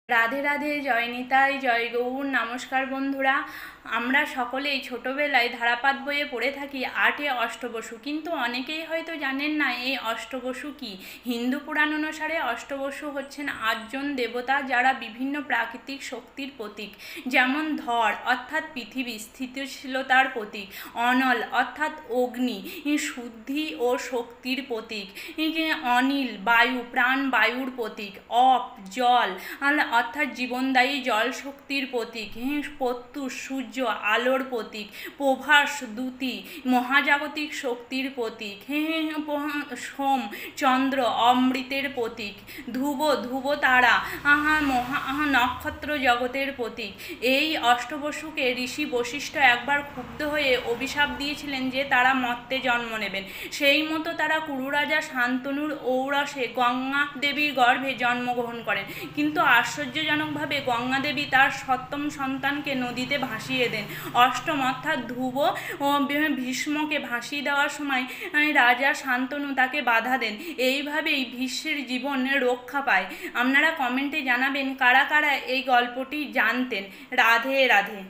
রাধে রাধে, জয় নিতাই, জয় গৌর। নমস্কার বন্ধুরা, আমরা সকলেই ছোটবেলায় ধারাপাত বইয়ে পড়ে থাকি আটে অষ্টবসু, কিন্তু অনেকেই হয়তো জানেন না এই অষ্টবসু কি। হিন্দু পুরাণ অনুসারে অষ্টবসু হচ্ছেন আটজন দেবতা, যারা বিভিন্ন প্রাকৃতিক শক্তির প্রতীক। যেমন ধর অর্থাৎ পৃথিবী স্থিতিশীলতার প্রতীক, অনল অর্থাৎ অগ্নি শুদ্ধি ও শক্তির প্রতীক, অনিল বায়ু প্রাণ বায়ুর প্রতীক, অপ জল অর্থাৎ জীবনদায়ী জল শক্তির প্রতীক, প্রত্যুষ সূর্য আলোর প্রতীক, প্রভাস দ্যুতি মহাজাগতিক শক্তির প্রতীক, সোম চন্দ্র অমৃতের প্রতীক, ধ্রুব তারা নক্ষত্র জগতের প্রতীক। এই অষ্টবসুকে ঋষি বশিষ্ঠ একবার ক্ষুব্ধ হয়ে অভিশাপ দিয়েছিলেন যে তারা মর্তে জন্ম নেবেন। সেই মতো তারা কুরুরাজা শান্তনুর ঔরসে গঙ্গা দেবীর গর্ভে জন্মগ্রহণ করেন, কিন্তু আশ্চর্যজনকভাবে গঙ্গা দেবী তার সপ্তম সন্তানকে নদীতে ভাসিয়ে দেন। অষ্টম অর্থাৎ ধ্রুব ও ভীষ্মকে ভাসিয়ে দেওয়ার সময় রাজা শান্তনু তাকে বাধা দেন। এইভাবেই ভীষ্মের জীবন রক্ষা পায়। আপনারা কমেন্টে জানাবেন কারা কারা এই গল্পটি জানতেন। রাধে রাধে।